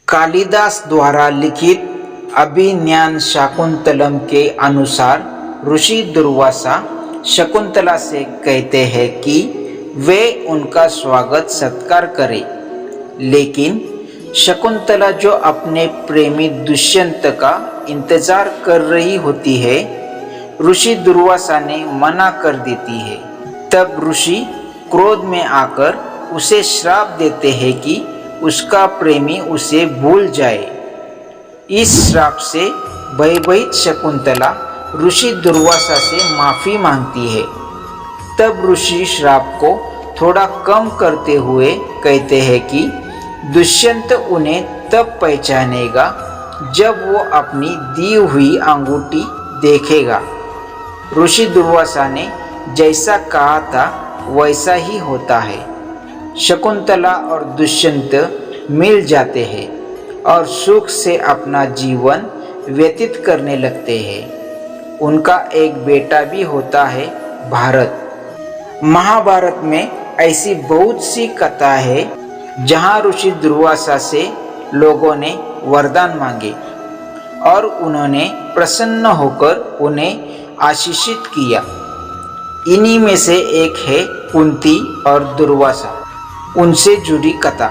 कालिदास द्वारा लिखित अभिज्ञान शाकुंतलम के अनुसार ऋषि दुर्वासा शकुंतला से कहते हैं कि वे उनका स्वागत सत्कार करें, लेकिन शकुंतला जो अपने प्रेमी दुष्यंत का इंतजार कर रही होती है, ऋषि दुर्वासा ने मना कर देती है। तब ऋषि क्रोध में आकर उसे श्राप देते हैं कि उसका प्रेमी उसे भूल जाए। इस श्राप से भयभीत शकुंतला ऋषि दुर्वासा से माफी मांगती है। तब ऋषि श्राप को थोड़ा कम करते हुए कहते हैं कि दुष्यंत उन्हें तब पहचानेगा जब वो अपनी दी हुई अंगूठी देखेगा। ऋषि दुर्वासा ने जैसा कहा था वैसा ही होता है। शकुंतला और दुष्यंत मिल जाते हैं और सुख से अपना जीवन व्यतीत करने लगते हैं। उनका एक बेटा भी होता है, भारत। महाभारत में ऐसी बहुत सी कथा है जहाँ ऋषि दुर्वासा से लोगों ने वरदान मांगे और उन्होंने प्रसन्न होकर उन्हें आशीषित किया। इन्हीं में से एक है कुंती और दुर्वासा। उनसे जुड़ी कथा।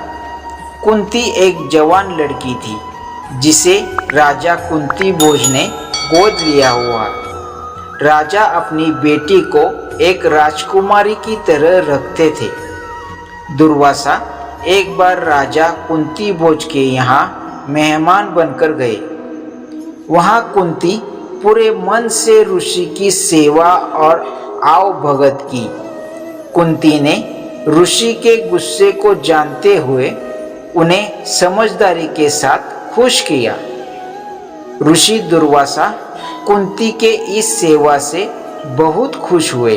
कुंती एक जवान लड़की थी जिसे राजा कुंती भोज ने गोद लिया हुआ। राजा अपनी बेटी को एक राजकुमारी की तरह रखते थे। दुर्वासा एक बार राजा कुंती भोज के यहाँ मेहमान बनकर गए। वहाँ कुंती पूरे मन से ऋषि की सेवा और आवभगत की। कुंती ने ऋषि के गुस्से को जानते हुए उन्हें समझदारी के साथ खुश किया। ऋषि दुर्वासा कुंती के इस सेवा से बहुत खुश हुए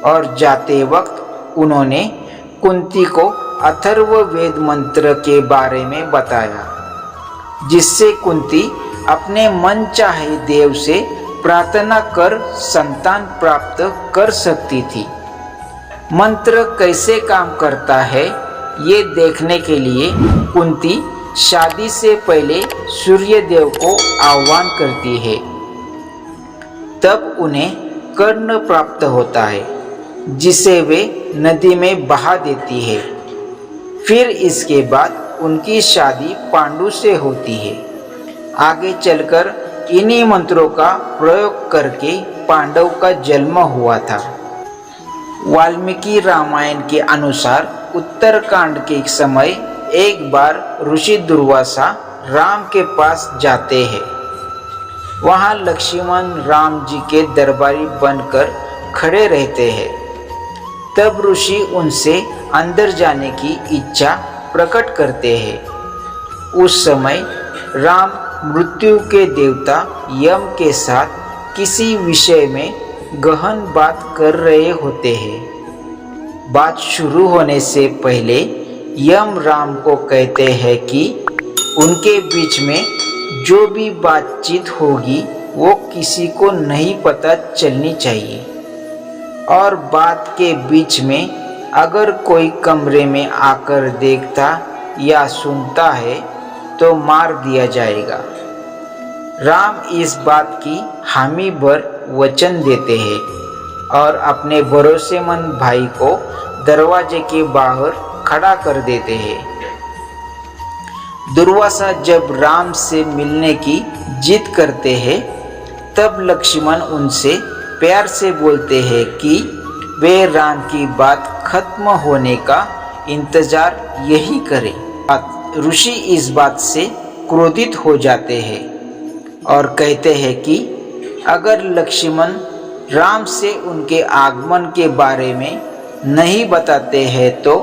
और जाते वक्त उन्होंने कुंती को अथर्ववेद मंत्र के बारे में बताया, जिससे कुंती अपने मनचाहे देव से प्रार्थना कर संतान प्राप्त कर सकती थी। मंत्र कैसे काम करता है ये देखने के लिए कुंती शादी से पहले सूर्य देव को आह्वान करती है। तब उन्हें कर्ण प्राप्त होता है, जिसे वे नदी में बहा देती है। फिर इसके बाद उनकी शादी पांडु से होती है। आगे चलकर इन्हीं मंत्रों का प्रयोग करके पांडव का जन्म हुआ था। वाल्मीकि रामायण के अनुसार उत्तरकांड के समय एक बार ऋषि दुर्वासा राम के पास जाते हैं। वहाँ लक्ष्मण राम जी के दरबारी बनकर खड़े रहते हैं। तब ऋषि उनसे अंदर जाने की इच्छा प्रकट करते हैं। उस समय राम मृत्यु के देवता यम के साथ किसी विषय में गहन बात कर रहे होते हैं। बात शुरू होने से पहले यम राम को कहते हैं कि उनके बीच में जो भी बातचीत होगी वो किसी को नहीं पता चलनी चाहिए, और बात के बीच में अगर कोई कमरे में आकर देखता या सुनता है तो मार दिया जाएगा। राम इस बात की हामी भर वचन देते हैं और अपने भरोसेमंद भाई को दरवाजे के बाहर खड़ा कर देते हैं। दुर्वासा जब राम से मिलने की जिद करते हैं, तब लक्ष्मण उनसे प्यार से बोलते हैं कि वे राम की बात खत्म होने का इंतजार यही करें। ऋषि इस बात से क्रोधित हो जाते हैं और कहते हैं कि अगर लक्ष्मण राम से उनके आगमन के बारे में नहीं बताते हैं तो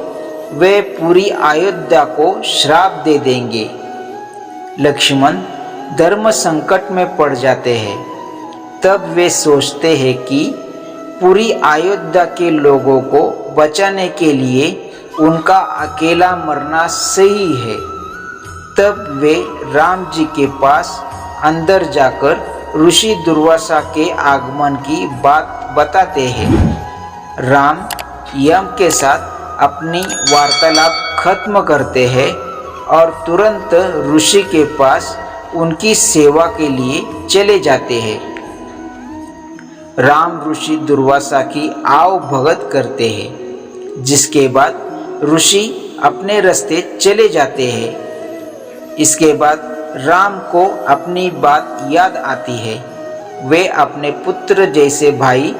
वे पूरी अयोध्या को श्राप दे देंगे। लक्ष्मण धर्म संकट में पड़ जाते हैं। तब वे सोचते हैं कि पूरी अयोध्या के लोगों को बचाने के लिए उनका अकेला मरना सही है। तब वे राम जी के पास अंदर जाकर ऋषि दुर्वासा के आगमन की बात बताते हैं। राम यम के साथ अपनी वार्तालाप खत्म करते हैं और तुरंत ऋषि के पास उनकी सेवा के लिए चले जाते हैं। राम ऋषि दुर्वासा की आव भगत करते हैं, जिसके बाद ऋषि अपने रास्ते चले जाते हैं। इसके बाद राम को अपनी बात याद आती है। वे अपने पुत्र जैसे भाई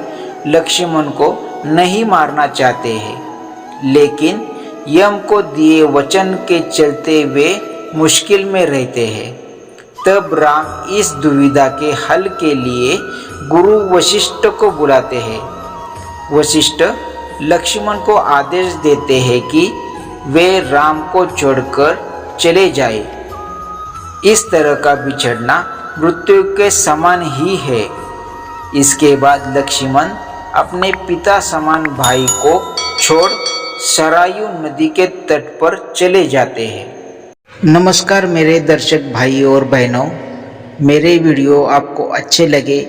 लक्ष्मण को नहीं मारना चाहते हैं, लेकिन यम को दिए वचन के चलते वे मुश्किल में रहते हैं। तब राम इस दुविधा के हल के लिए गुरु वशिष्ठ को बुलाते हैं। वशिष्ठ लक्ष्मण को आदेश देते हैं कि वे राम को छोड़कर चले जाए। इस तरह का बिछड़ना मृत्यु के समान ही है। इसके बाद लक्ष्मण अपने पिता समान भाई को छोड़ सरयू नदी के तट पर चले जाते हैं। नमस्कार मेरे दर्शक भाई और बहनों, मेरे वीडियो आपको अच्छे लगे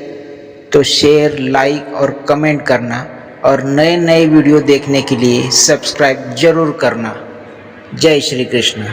तो शेयर, लाइक और कमेंट करना और नए नए वीडियो देखने के लिए सब्सक्राइब जरूर करना। जय श्री कृष्ण।